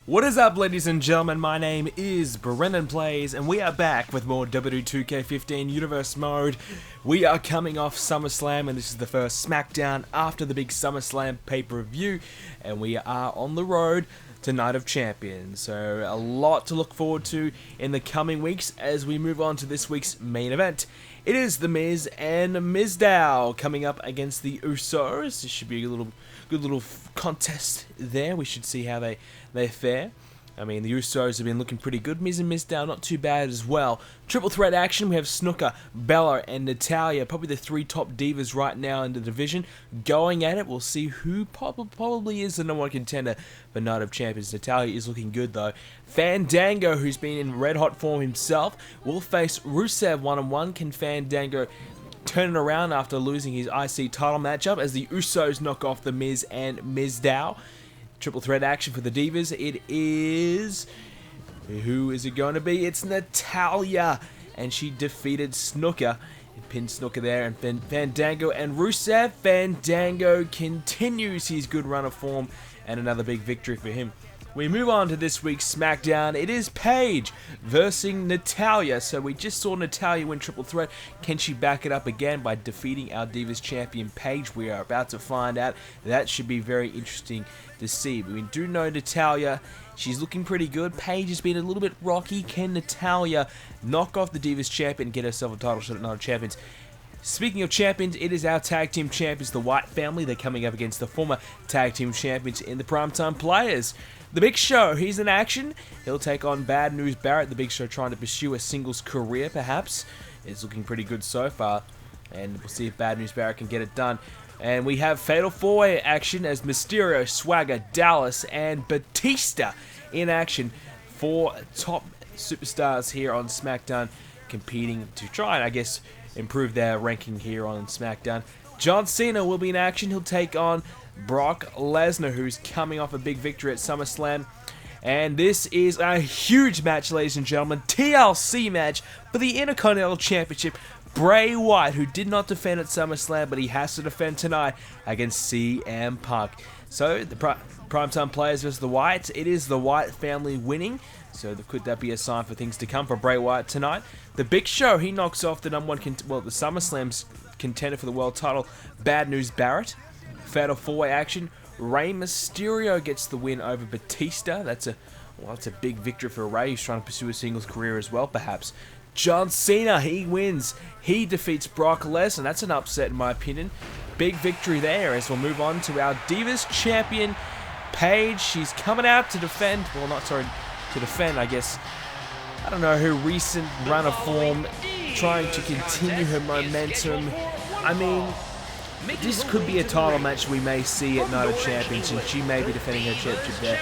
What is up, ladies and gentlemen? My name is BrendenPlayz, and we are back with more WWE 2k15 Universe Mode. We are coming off SummerSlam, and this is the first Smackdown after the big SummerSlam pay-per-view, and we are on the road to Night of Champions. So a lot to look forward to in the coming weeks as we move on to this week's main event. It is The Miz and Mizdow coming up against the Usos. This should be a good little contest there. We should see how they fare. I mean, the Usos have been looking pretty good. Miz and Mizdow not too bad as well. Triple threat action. We have Snuka, Bella, and Natalya. Probably the three top divas right now in the division. Going at it. We'll see who probably is the number one contender for Night of Champions. Natalya is looking good though. Fandango, who's been in red hot form himself, will face Rusev one-on-one. Can Fandango turn it around after losing his IC title matchup as the Usos knock off the Miz and Mizdow? Triple threat action for the Divas. It is... who is it going to be? It's Natalya. And she defeated Snuka. Pinned Snuka there. And Fandango and Rusev. Fandango continues his good run of form. And another big victory for him. We move on to this week's Smackdown. It is Paige versus Natalya. So we just saw Natalya win triple threat. Can she back it up again by defeating our Divas champion Paige? We are about to find out. That should be very interesting to see. But we do know Natalya, she's looking pretty good. Paige has been a little bit rocky. Can Natalya knock off the Divas champion and get herself a title shot at Night of Champions? Speaking of champions, it is our tag team champions, the Wyatt family. They're coming up against the former tag team champions in the Primetime Players. The Big Show, he's in action. He'll take on Bad News Barrett. The Big Show trying to pursue a singles career, perhaps. It's looking pretty good so far. And we'll see if Bad News Barrett can get it done. And we have Fatal 4-Way action as Mysterio, Swagger, Dallas, and Batista in action. Four top superstars here on SmackDown competing to try and, I guess, improve their ranking here on SmackDown. John Cena will be in action. He'll take on Brock Lesnar, who's coming off a big victory at SummerSlam. And this is a huge match, ladies and gentlemen. TLC match for the Intercontinental Championship. Bray Wyatt, who did not defend at SummerSlam, but he has to defend tonight against CM Punk. So, the Primetime Players versus the Wyatts. It is the Wyatt family winning. So, could that be a sign for things to come for Bray Wyatt tonight? The Big Show, he knocks off the number one, the SummerSlam's contender for the world title, Bad News Barrett. Fatal 4-Way action. Rey Mysterio gets the win over Batista. That's a big victory for Rey. He's trying to pursue a singles career as well, perhaps. John Cena, he wins. He defeats Brock Lesnar. That's an upset in my opinion. Big victory there as we'll move on to our Divas champion, Paige. She's coming out to defend. Well, to defend, I guess. I don't know, her recent run of form, trying to continue her momentum. I mean, this could be a title match we may see at Night of Champions, and she may be defending her championship there.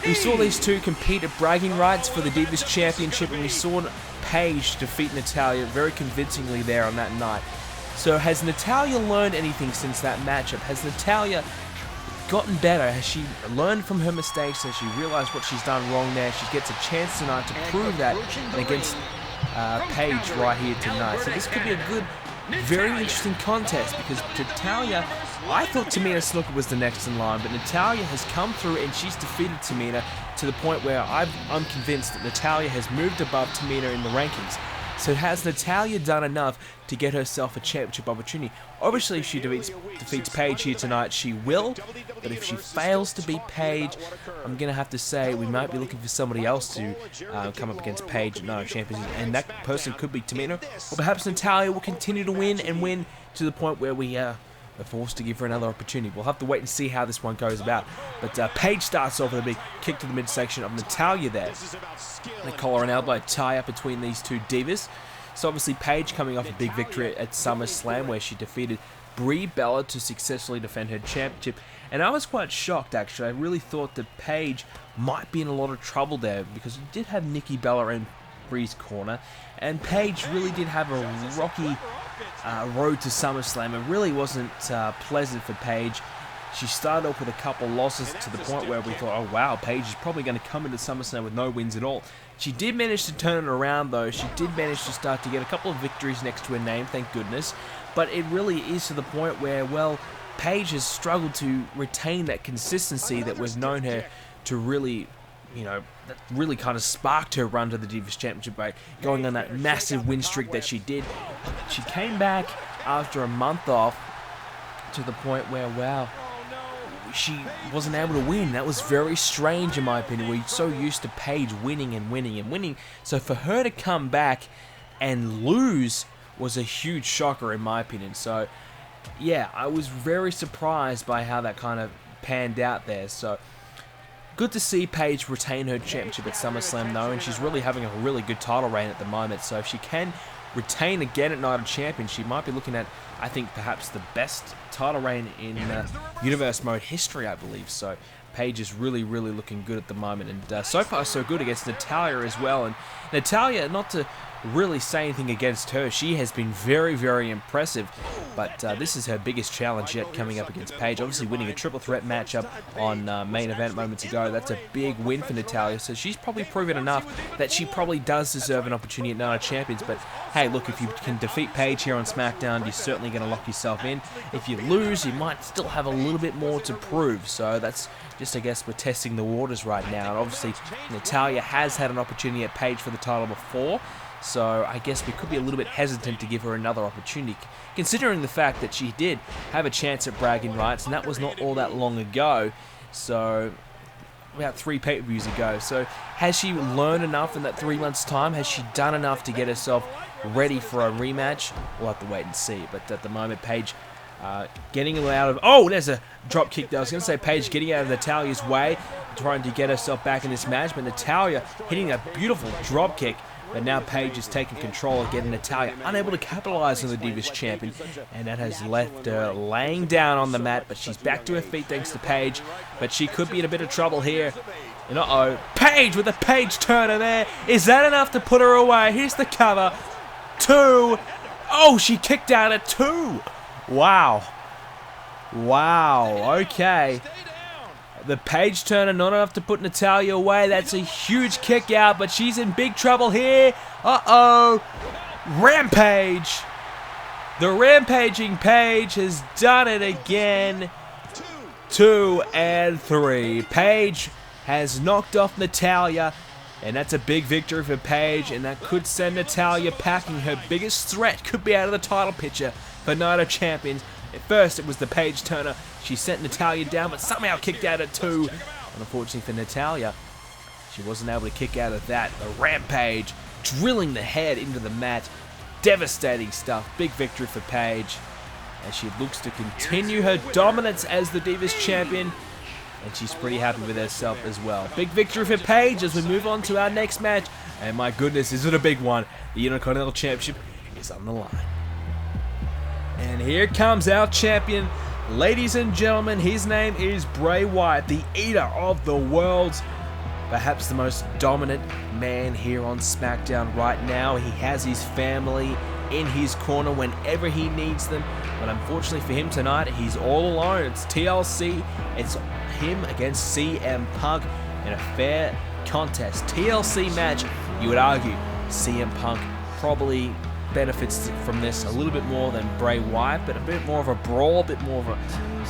We saw these two compete at bragging rights for the Divas Championship, and we saw Paige defeat Natalya very convincingly there on that night. So has Natalya learned anything since that matchup? Has Natalya gotten better? Has she learned from her mistakes? Has she realized what she's done wrong there? She gets a chance tonight to prove that against Paige right here tonight. So this could be a good, very interesting contest because Natalya, I thought Tamina Snuka was the next in line, but Natalya has come through and she's defeated Tamina to the point where I'm convinced that Natalya has moved above Tamina in the rankings. So has Natalya done enough to get herself a championship opportunity? Obviously, if she defeats Paige here tonight, she will. But if she fails to beat Paige, I'm going to have to say we might be looking for somebody else to come up against Paige at Night of Champions. And that person could be Tamina. Or perhaps Natalya will continue to win and win to the point where we are forced to give her another opportunity. We'll have to wait and see how this one goes about. But Paige starts off with a big kick to the midsection of Natalya there. The collar and elbow tie up between these two divas. So obviously Paige coming off a big victory at SummerSlam where she defeated Brie Bella to successfully defend her championship. And I was quite shocked actually. I really thought that Paige might be in a lot of trouble there because we did have Nikki Bella in Brie's corner. And Paige really did have a rocky road to SummerSlam. It really wasn't pleasant for Paige. She started off with a couple losses to the point where we thought, oh wow, Paige is probably going to come into SummerSlam with no wins at all. She did manage to turn it around though. She did manage to start to get a couple of victories next to her name, thank goodness. But it really is to the point where, well, Paige has struggled to retain that consistency that we've known her to really, that really kind of sparked her run to the Divas Championship by going on that massive win streak that she did. She came back after a month off to the point where, wow, she wasn't able to win. That was very strange in my opinion. We're so used to Paige winning and winning and winning. So for her to come back and lose was a huge shocker in my opinion. So yeah, I was very surprised by how that kind of panned out there. So good to see Paige retain her championship at SummerSlam though, and she's really having a really good title reign at the moment. So if she can retain again at Night of Champions, she might be looking at, I think, perhaps the best title reign in Universe Mode history, I believe. So Paige is really, really looking good at the moment, and so far so good against Natalya as well. And Natalya, not to really say anything against her, she has been very, very impressive, but this is her biggest challenge yet, coming up against Paige. Obviously winning a triple threat matchup on main event moments ago, that's a big win for Natalya, so she's probably proven enough that she probably does deserve an opportunity at Night of Champions. But hey, look, if you can defeat Paige here on SmackDown, you're certainly going to lock yourself in. If you lose, you might still have a little bit more to prove, so that's just, I guess, we're testing the waters right now. And obviously Natalya has had an opportunity at Paige for the title before, so I guess we could be a little bit hesitant to give her another opportunity, considering the fact that she did have a chance at bragging rights, and that was not all that long ago, so about 3 pay-per-views ago. So has she learned enough in that 3 months' time? Has she done enough to get herself ready for a rematch? We'll have to wait and see, but at the moment, Paige getting out of... Oh, there's a drop kick there. I was going to say Paige getting out of Natalya's way, trying to get herself back in this match, but Natalya hitting a beautiful drop kick. But now Paige is taking control again. Natalya unable to capitalize on the Divas Champion, and that has left her laying down on the mat, but she's back to her feet thanks to Paige, but she could be in a bit of trouble here. And uh-oh, Paige with a Paige turner there. Is that enough to put her away? Here's the cover. 2. Oh, she kicked out at 2. Wow. Wow, okay. The Paige turner, not enough to put Natalya away. That's a huge kick out, but she's in big trouble here. Uh-oh. Rampage. The rampaging Paige has done it again. 2 and 3. Paige has knocked off Natalya, and that's a big victory for Paige, and that could send Natalya packing. Her biggest threat could be out of the title picture for Night of Champions. At first, it was the Paige turner. She sent Natalya down, but somehow kicked out at 2. And unfortunately for Natalya, she wasn't able to kick out of that. The Rampage drilling the head into the mat. Devastating stuff. Big victory for Paige, as she looks to continue her dominance as the Divas Champion. And she's pretty happy with herself as well. Big victory for Paige as we move on to our next match. And my goodness, is it a big one. The Intercontinental Championship is on the line. And here comes our champion. Ladies and gentlemen, his name is Bray Wyatt, the Eater of the Worlds. Perhaps the most dominant man here on SmackDown right now. He has his family in his corner whenever he needs them. But unfortunately for him tonight, he's all alone. It's TLC. It's him against CM Punk in a fair contest. TLC match, you would argue CM Punk probably benefits from this a little bit more than Bray Wyatt, but a bit more of a brawl, a bit more of a,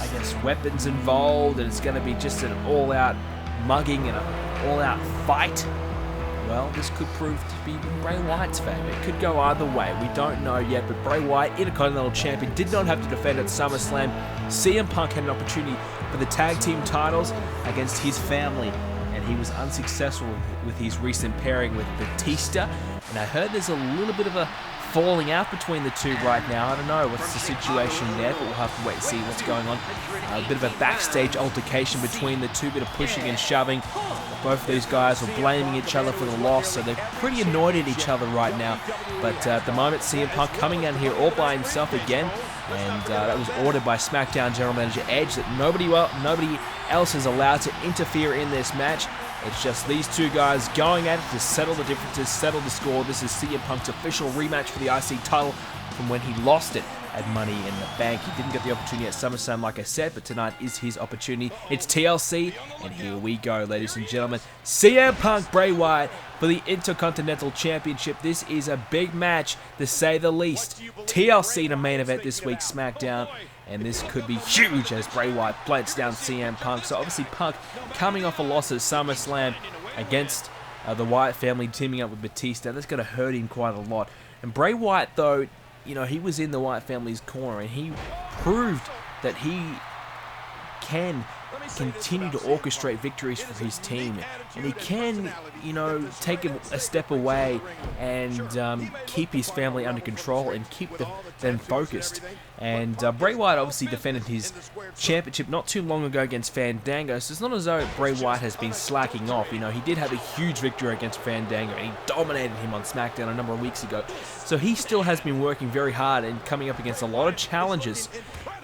I guess, weapons involved, and it's going to be just an all-out mugging and an all-out fight. Well, this could prove to be Bray Wyatt's favour. It could go either way. We don't know yet, but Bray Wyatt, Intercontinental Champion, did not have to defend at SummerSlam. CM Punk had an opportunity for the tag team titles against his family, and he was unsuccessful with his recent pairing with Batista. And I heard there's a little bit of a falling out between the two right now. I don't know what's the situation there, but we'll have to wait and see what's going on. A bit of a backstage altercation between the two, bit of pushing and shoving. Both of these guys were blaming each other for the loss, so they're pretty annoyed at each other right now. But at the moment, CM Punk coming out here all by himself again, and that was ordered by SmackDown General Manager Edge that nobody else is allowed to interfere in this match. It's just these two guys going at it to settle the differences, settle the score. This is CM Punk's official rematch for the IC title from when he lost it at Money in the Bank. He didn't get the opportunity at SummerSlam, like I said, but tonight is his opportunity. It's TLC, and here we go, ladies and gentlemen. CM Punk, Bray Wyatt for the Intercontinental Championship. This is a big match, to say the least. TLC to main event this week, SmackDown. and this could be huge as Bray Wyatt blades down CM Punk. So obviously Punk coming off a loss at SummerSlam against the Wyatt family, teaming up with Batista. That's going to hurt him quite a lot. And Bray Wyatt, though, you know, he was in the Wyatt family's corner, and he proved that he can continue to orchestrate victories for his team, and he can, you know, take a step away and keep his family under control and keep them focused. And Bray Wyatt obviously defended his championship not too long ago against Fandango, so it's not as though Bray Wyatt has been slacking off. You know, he did have a huge victory against Fandango, and he dominated him on Smackdown a number of weeks ago. So he still has been working very hard and coming up against a lot of challenges.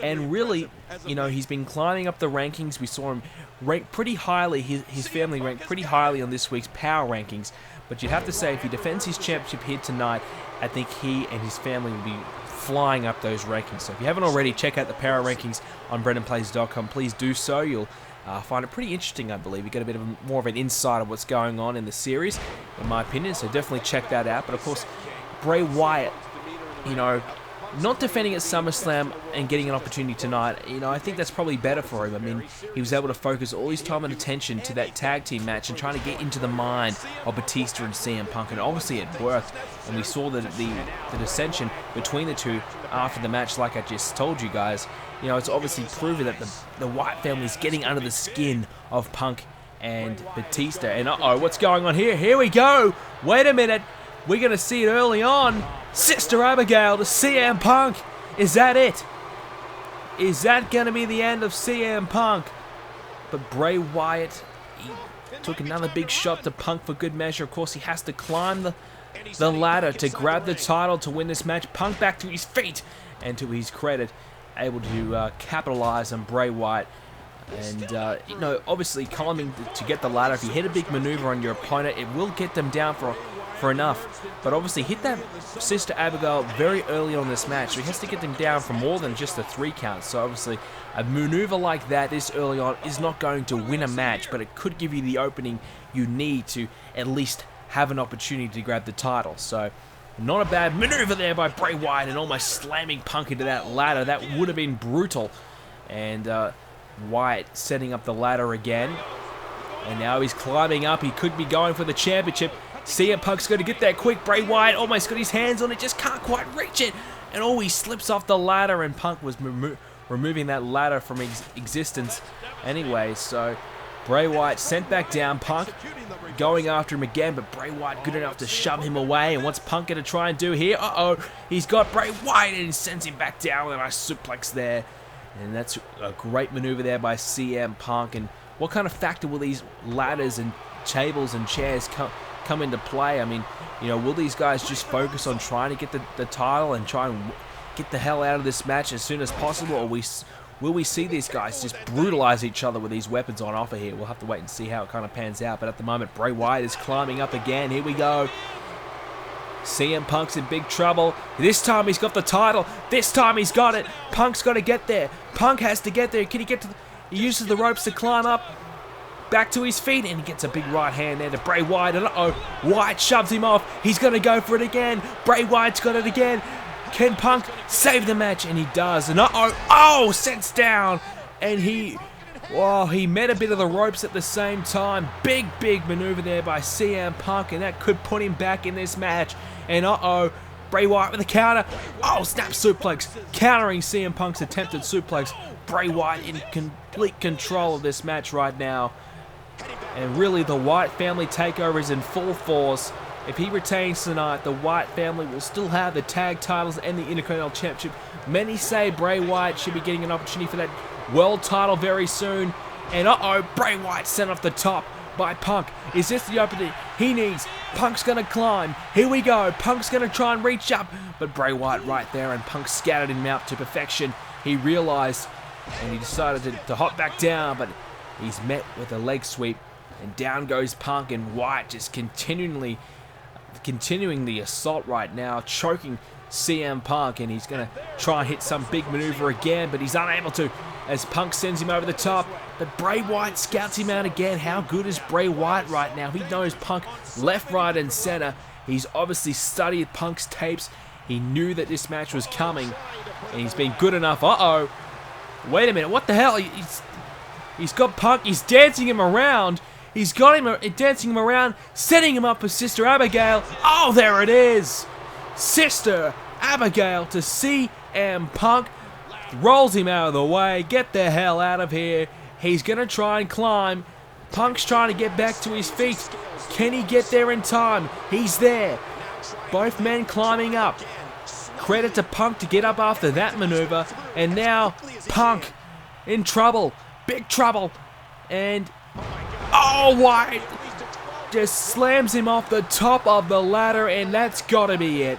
And really, you know, he's been climbing up the rankings. We saw him rank pretty highly, his family ranked pretty highly on this week's power rankings. But you'd have to say, if he defends his championship here tonight, I think he and his family will be flying up those rankings. So if you haven't already, check out the power rankings on BrendenPlayz.com. Please do so. You'll find it pretty interesting, I believe. You get a bit of more of an insight of what's going on in the series, in my opinion. So definitely check that out. But of course, Bray Wyatt, you know, not defending at SummerSlam and getting an opportunity tonight, you know, I think that's probably better for him. I mean, he was able to focus all his time and attention to that tag team match and trying to get into the mind of Batista and CM Punk, and obviously it worked. And we saw the dissension between the two after the match, like I just told you guys. You know, it's obviously proven that the Wyatt family is getting under the skin of Punk and Batista. And what's going on here? Here we go! Wait a minute! We're going to see it early on. Sister Abigail to CM Punk. Is that it? Is that going to be the end of CM Punk? But Bray Wyatt, he took another big shot to Punk for good measure. Of course, he has to climb the ladder to grab the title to win this match. Punk back to his feet, and to his credit, able to capitalize on Bray Wyatt. And, you know, obviously climbing to get the ladder, if you hit a big maneuver on your opponent, it will get them down for enough. But obviously hit that Sister Abigail very early on this match, so he has to get them down for more than just a 3 count. So obviously a maneuver like that this early on is not going to win a match, but it could give you the opening you need to at least have an opportunity to grab the title. So not a bad maneuver there by Bray Wyatt, and almost slamming Punk into that ladder. That would have been brutal. And Wyatt setting up the ladder again, and now he's climbing up. He could be going for the championship. CM Punk's going to get there quick. Bray Wyatt almost got his hands on it, just can't quite reach it. And he slips off the ladder, and Punk was removing that ladder from existence anyway. So Bray Wyatt sent back down. Punk going after him again, but Bray Wyatt good enough to shove him away. And what's Punk going to try and do here? He's got Bray Wyatt, and he sends him back down with a nice suplex there. And that's a great maneuver there by CM Punk. And what kind of factor will these ladders and tables and chairs come into play? I mean, you know, will these guys just focus on trying to get the title and try and get the hell out of this match as soon as possible, or will we see these guys just brutalize each other with these weapons on offer here? We'll have to wait and see how it kind of pans out. But at the moment, Bray Wyatt is climbing up again. Here we go. CM Punk's in big trouble. This time he's got the title. This time he's got it. Punk's got to get there. Punk has to get there. Can he get to he uses the ropes to climb up back to his feet, and he gets a big right hand there to Bray Wyatt. And Wyatt shoves him off. He's going to go for it again. Bray Wyatt's got it again. Can Punk save the match? And he does. And sets down. And he met a bit of the ropes at the same time. Big maneuver there by CM Punk, and that could put him back in this match. And Bray Wyatt with a counter. Snap suplex. Countering CM Punk's attempted suplex. Bray Wyatt in complete control of this match right now. And really, the Wyatt family takeover is in full force. If he retains tonight, the Wyatt family will still have the tag titles and the Intercontinental Championship. Many say Bray Wyatt should be getting an opportunity for that world title very soon. And Bray Wyatt sent off the top by Punk. Is this the opening he needs? Punk's going to climb. Here we go. Punk's going to try and reach up. But Bray Wyatt right there, and Punk scattered him out to perfection. He realized, and he decided to hop back down, but he's met with a leg sweep. And down goes Punk, and Wyatt just continuing the assault right now, choking CM Punk, and he's going to try and hit some big maneuver again, but he's unable to as Punk sends him over the top. But Bray Wyatt scouts him out again. How good is Bray Wyatt right now? He knows Punk left, right, and center. He's obviously studied Punk's tapes. He knew that this match was coming, and he's been good enough. Wait a minute, what the hell? He's got Punk, he's dancing him around. He's got him dancing him around, setting him up for Sister Abigail. Oh, there it is! Sister Abigail to CM Punk. Rolls him out of the way. Get the hell out of here. He's going to try and climb. Punk's trying to get back to his feet. Can he get there in time? He's there. Both men climbing up. Credit to Punk to get up after that maneuver. And now Punk in trouble. Big trouble. And oh, Wyatt just slams him off the top of the ladder, and that's got to be it.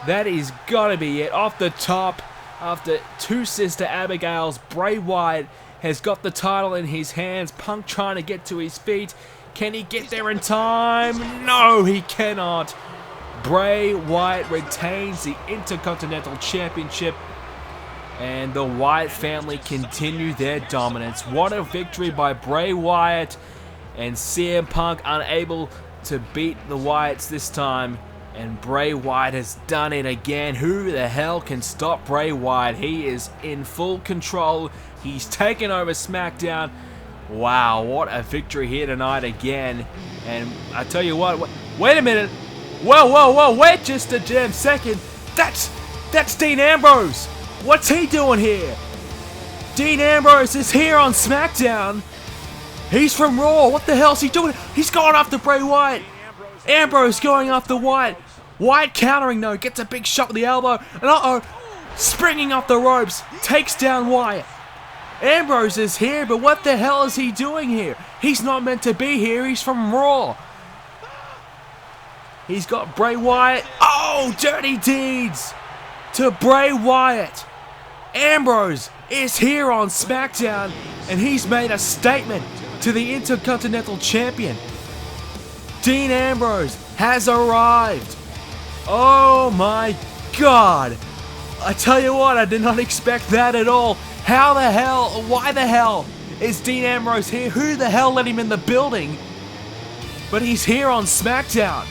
That is got to be it. Off the top, after two Sister Abigails, Bray Wyatt has got the title in his hands. Punk trying to get to his feet. Can he get there in time? No, he cannot. Bray Wyatt retains the Intercontinental Championship, and the Wyatt family continue their dominance. What a victory by Bray Wyatt, and CM Punk unable to beat the Wyatts this time. And Bray Wyatt has done it again. Who the hell can stop Bray Wyatt? He is in full control. He's taken over Smackdown. Wow, what a victory here tonight again. And I tell you what, wait a minute. Whoa, wait just a damn second. That's Dean Ambrose. What's he doing here? Dean Ambrose is here on SmackDown. He's from Raw. What the hell is he doing? He's going after Bray Wyatt. Ambrose going after Wyatt. Wyatt countering though. Gets a big shot with the elbow. And uh-oh. Springing off the ropes. Takes down Wyatt. Ambrose is here, but what the hell is he doing here? He's not meant to be here. He's from Raw. He's got Bray Wyatt. Oh, dirty deeds to Bray Wyatt. Ambrose is here on SmackDown, and he's made a statement to the Intercontinental Champion. Dean Ambrose has arrived. Oh my God. I tell you what, I did not expect that at all. How the hell, why the hell is Dean Ambrose here? Who the hell let him in the building? But he's here on SmackDown.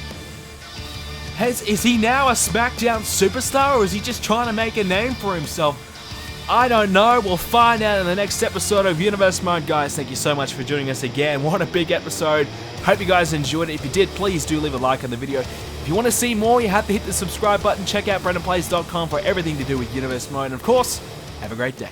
Is he now a SmackDown superstar, or is he just trying to make a name for himself? I don't know. We'll find out in the next episode of Universe Mode, guys. Thank you so much for joining us again. What a big episode. Hope you guys enjoyed it. If you did, please do leave a like on the video. If you want to see more, you have to hit the subscribe button. Check out BrendenPlayz.com for everything to do with Universe Mode. And of course, have a great day.